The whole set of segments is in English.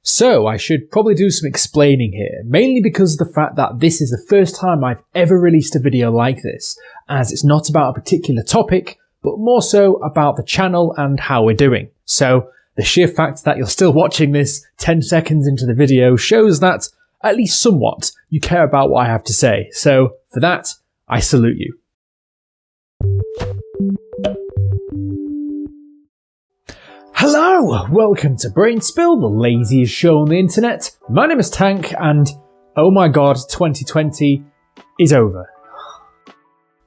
So I should probably do some explaining here, mainly because of the fact that this is the first time I've ever released a video like this, as it's not about a particular topic, but more so about the channel and how we're doing. So the sheer fact that you're still watching this 10 seconds into the video shows that, at least somewhat, you care about what I have to say. So for that, I salute you. Hello! Welcome to Brain Spill, the laziest show on the internet. My name is Tank and oh my god, 2020 is over.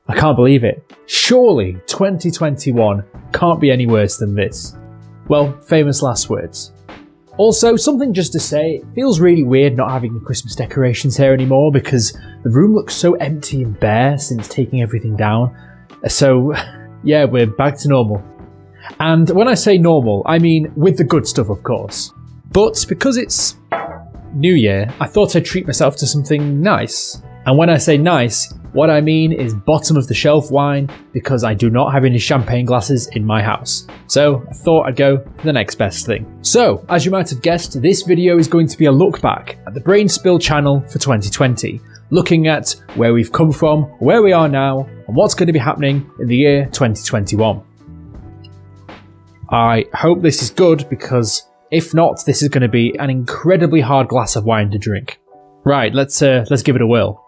I can't believe it. Surely 2021 can't be any worse than this. Well, famous last words. Also, something just to say, it feels really weird not having the Christmas decorations here anymore because the room looks so empty and bare since taking everything down. So, yeah, we're back to normal. And when I say normal, I mean with the good stuff, of course. But because it's New Year, I thought I'd treat myself to something nice. And when I say nice, what I mean is bottom of the shelf wine, because I do not have any champagne glasses in my house. So I thought I'd go for the next best thing. So, as you might have guessed, this video is going to be a look back at the Brain Spill channel for 2020, looking at where we've come from, where we are now, and what's going to be happening in the year 2021. I hope this is good, because if not, this is going to be an incredibly hard glass of wine to drink. Right, let's give it a whirl.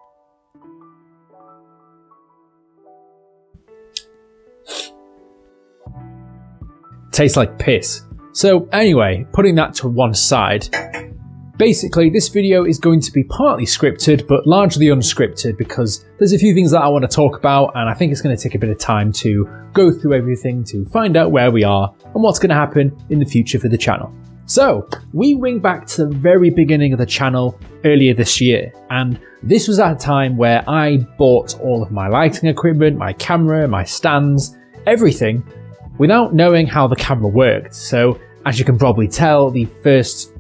Tastes like piss. So anyway, putting that to one side, basically this video is going to be partly scripted but largely unscripted because there's a few things that I want to talk about and I think it's going to take a bit of time to go through everything to find out where we are and what's going to happen in the future for the channel. So, we wing back to the very beginning of the channel earlier this year, and this was at a time where I bought all of my lighting equipment, my camera, my stands, everything, without knowing how the camera worked. So, as you can probably tell, the first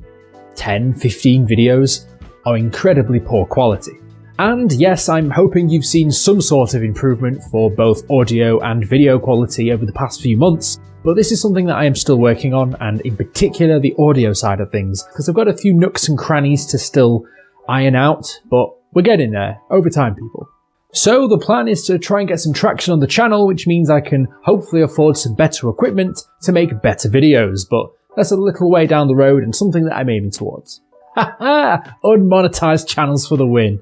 10, 15 videos are incredibly poor quality. And yes, I'm hoping you've seen some sort of improvement for both audio and video quality over the past few months, but this is something that I am still working on, and in particular the audio side of things, because I've got a few nooks and crannies to still iron out, but we're getting there, over time people. So the plan is to try and get some traction on the channel, which means I can hopefully afford some better equipment to make better videos, but that's a little way down the road and something that I'm aiming towards. Haha! Unmonetized channels for the win.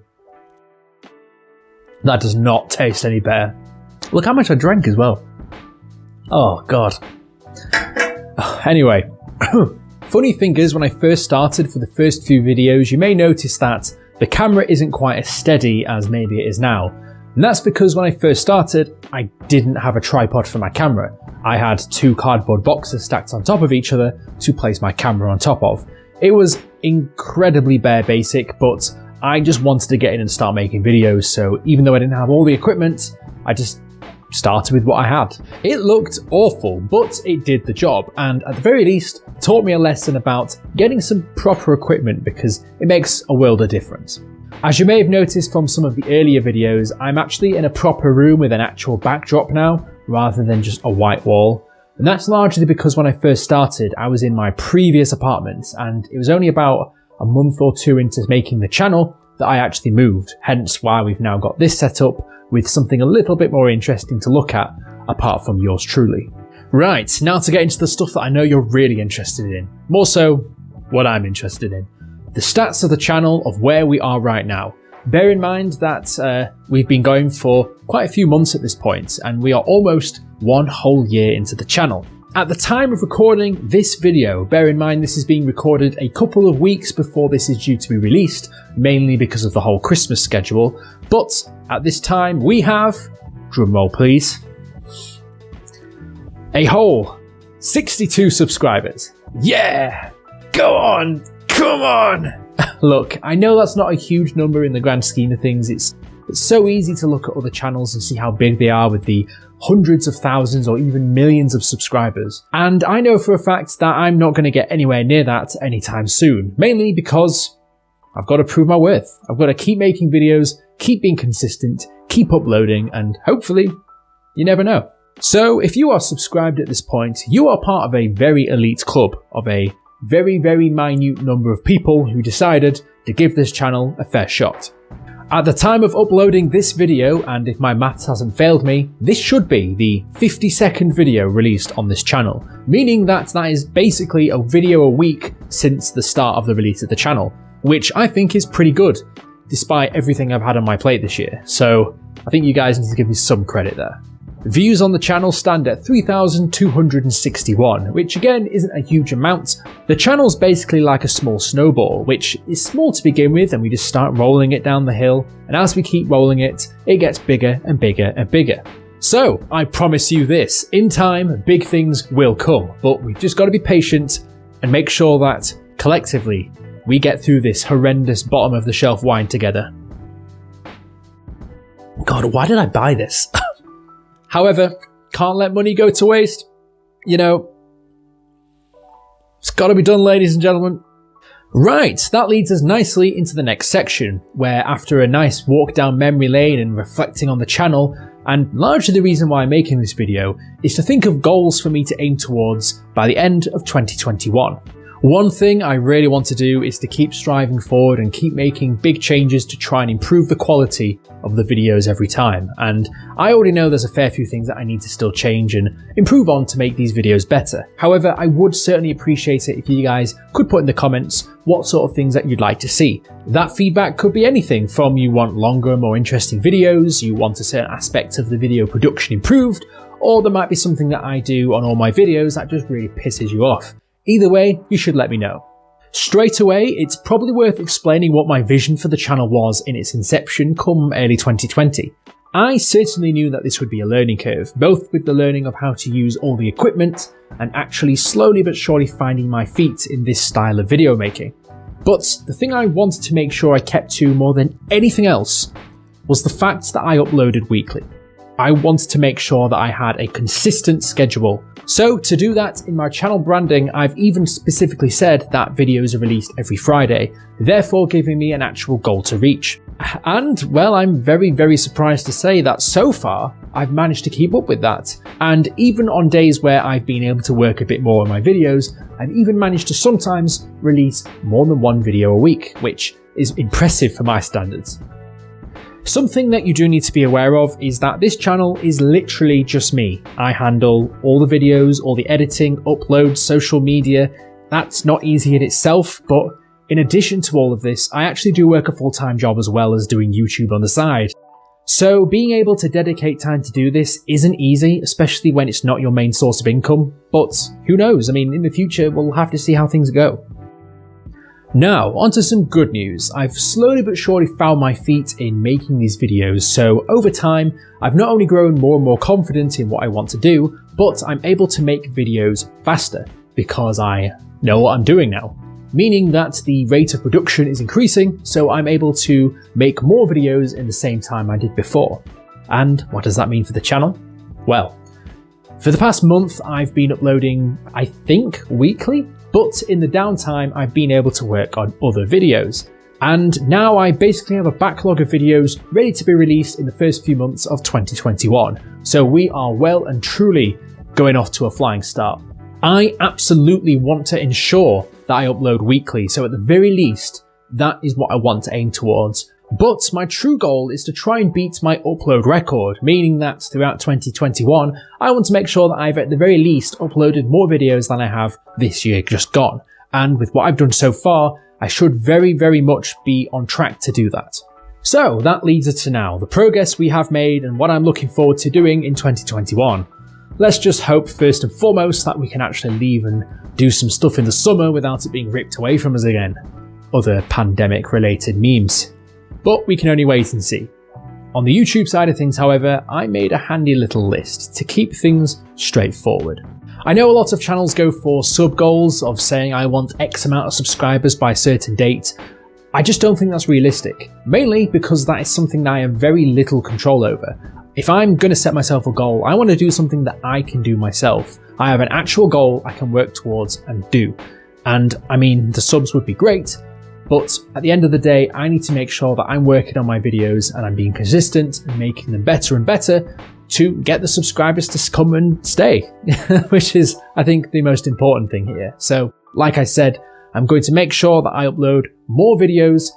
That does not taste any better. Look how much I drank as well. Oh god. Anyway, funny thing is, when I first started for the first few videos, you may notice that the camera isn't quite as steady as maybe it is now. And that's because when I first started, I didn't have a tripod for my camera. I had two cardboard boxes stacked on top of each other to place my camera on top of. It was incredibly bare basic, but I just wanted to get in and start making videos, so even though I didn't have all the equipment, I just started with what I had. It looked awful, but it did the job, and at the very least, taught me a lesson about getting some proper equipment because it makes a world of difference. As you may have noticed from some of the earlier videos, I'm actually in a proper room with an actual backdrop now, rather than just a white wall. And that's largely because when I first started, I was in my previous apartment, and it was only about a month or two into making the channel that I actually moved, hence why we've now got this set up with something a little bit more interesting to look at, apart from yours truly. Right, now to get into the stuff that I know you're really interested in. More so, what I'm interested in. The stats of the channel of where we are right now. Bear in mind that we've been going for quite a few months at this point, and we are almost one whole year into the channel. At the time of recording this video, bear in mind this is being recorded a couple of weeks before this is due to be released, mainly because of the whole Christmas schedule, but at this time we have, drumroll please, a whole 62 subscribers. Yeah! Go on! Come on! Look, I know that's not a huge number in the grand scheme of things. It's so easy to look at other channels and see how big they are with the hundreds of thousands or even millions of subscribers. And I know for a fact that I'm not going to get anywhere near that anytime soon, mainly because I've got to prove my worth. I've got to keep making videos, keep being consistent, keep uploading, and hopefully, you never know. So if you are subscribed at this point, you are part of a very elite club of a very, very minute number of people who decided to give this channel a fair shot. At the time of uploading this video, and if my maths hasn't failed me, this should be the 52nd video released on this channel, meaning that is basically a video a week since the start of the release of the channel, which I think is pretty good, despite everything I've had on my plate this year, so I think you guys need to give me some credit there. Views on the channel stand at 3,261, which again isn't a huge amount. The channel's basically like a small snowball, which is small to begin with, and we just start rolling it down the hill, and as we keep rolling it, it gets bigger and bigger and bigger. So, I promise you this, in time, big things will come, but we've just got to be patient and make sure that, collectively, we get through this horrendous bottom of the shelf wine together. God, why did I buy this? However, can't let money go to waste. You know, it's got to be done, ladies and gentlemen. Right, that leads us nicely into the next section, where after a nice walk down memory lane and reflecting on the channel, and largely the reason why I'm making this video, is to think of goals for me to aim towards by the end of 2021. One thing I really want to do is to keep striving forward and keep making big changes to try and improve the quality of the videos every time, and I already know there's a fair few things that I need to still change and improve on to make these videos better. However, I would certainly appreciate it if you guys could put in the comments what sort of things that you'd like to see. That feedback could be anything from you want longer, more interesting videos, you want a certain aspect of the video production improved, or there might be something that I do on all my videos that just really pisses you off. Either way, you should let me know. Straight away, it's probably worth explaining what my vision for the channel was in its inception come early 2020. I certainly knew that this would be a learning curve, both with the learning of how to use all the equipment and actually slowly but surely finding my feet in this style of video making. But the thing I wanted to make sure I kept to more than anything else was the fact that I uploaded weekly. I wanted to make sure that I had a consistent schedule. So to do that in my channel branding, I've even specifically said that videos are released every Friday, therefore giving me an actual goal to reach. And well, I'm very, very surprised to say that so far, I've managed to keep up with that. And even on days where I've been able to work a bit more on my videos, I've even managed to sometimes release more than one video a week, which is impressive for my standards. Something that you do need to be aware of is that this channel is literally just me. I handle all the videos, all the editing, uploads, social media. That's not easy in itself, but in addition to all of this, I actually do work a full-time job as well as doing YouTube on the side. So being able to dedicate time to do this isn't easy, especially when it's not your main source of income, but who knows, I mean, in the future we'll have to see how things go. Now, onto some good news. I've slowly but surely found my feet in making these videos, so over time, I've not only grown more and more confident in what I want to do, but I'm able to make videos faster, because I know what I'm doing now. Meaning that the rate of production is increasing, so I'm able to make more videos in the same time I did before. And what does that mean for the channel? Well, for the past month, I've been uploading, I think, weekly, but in the downtime, I've been able to work on other videos. And now I basically have a backlog of videos ready to be released in the first few months of 2021. So we are well and truly going off to a flying start. I absolutely want to ensure that I upload weekly, so at the very least, that is what I want to aim towards. But my true goal is to try and beat my upload record, meaning that throughout 2021, I want to make sure that I've at the very least uploaded more videos than I have this year just gone. And with what I've done so far, I should very, very much be on track to do that. So that leads us to now, the progress we have made and what I'm looking forward to doing in 2021. Let's just hope first and foremost that we can actually leave and do some stuff in the summer without it being ripped away from us again. Other pandemic related memes. But we can only wait and see. On the YouTube side of things, however, I made a handy little list to keep things straightforward. I know a lot of channels go for sub goals of saying I want X amount of subscribers by a certain date. I just don't think that's realistic, mainly because that is something that I have very little control over. If I'm going to set myself a goal, I want to do something that I can do myself. I have an actual goal I can work towards and do. And I mean, the subs would be great, but at the end of the day, I need to make sure that I'm working on my videos and I'm being consistent and making them better and better to get the subscribers to come and stay, which is, I think, the most important thing here. So Like I said, I'm going to make sure that I upload more videos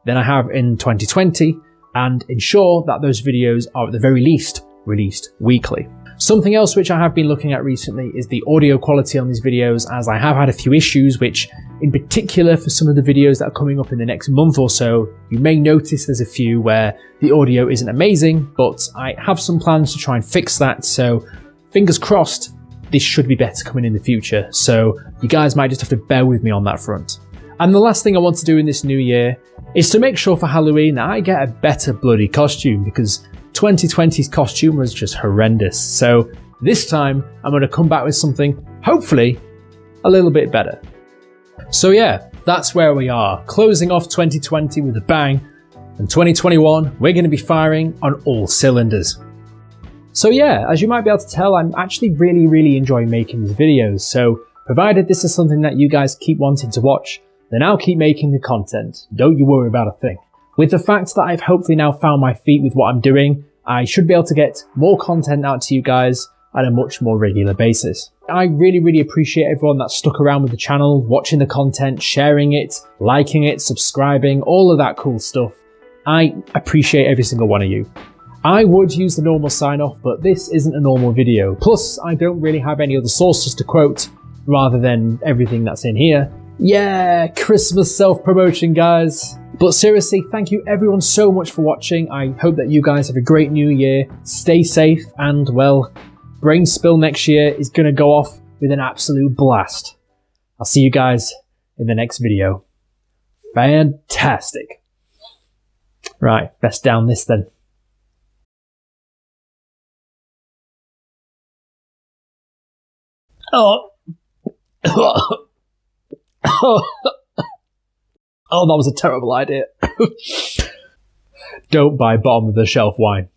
than I have in 2020 and ensure that those videos are at the very least released weekly. Something else which I have been looking at recently is the audio quality on these videos, as I have had a few issues, which in particular for some of the videos that are coming up in the next month or so, you may notice there's a few where the audio isn't amazing, but I have some plans to try and fix that, so fingers crossed, this should be better coming in the future, so you guys might just have to bear with me on that front. And the last thing I want to do in this new year is to make sure for Halloween that I get a better bloody costume, because 2020's costume was just horrendous. So this time I'm going to come back with something, hopefully, a little bit better. So yeah, that's where we are, closing off 2020 with a bang, and 2021 we're going to be firing on all cylinders. So yeah, as you might be able to tell, I'm actually really enjoying making these videos, so provided this is something that you guys keep wanting to watch, then I'll keep making the content, don't you worry about a thing. With the fact that I've hopefully now found my feet with what I'm doing, I should be able to get more content out to you guys on a much more regular basis. I really appreciate everyone that stuck around with the channel, watching the content, sharing it, liking it, subscribing, all of that cool stuff. I appreciate every single one of you. I would use the normal sign off, but this isn't a normal video. Plus, I don't really have any other sources to quote rather than everything that's in here. Yeah, Christmas self-promotion, guys. But seriously, thank you everyone so much for watching. I hope that you guys have a great new year. Stay safe and, well, Brain Spill next year is going to go off with an absolute blast. I'll see you guys in the next video. Fantastic. Right, best down this then. Oh. Oh, that was a terrible idea. Don't buy bottom of the shelf wine.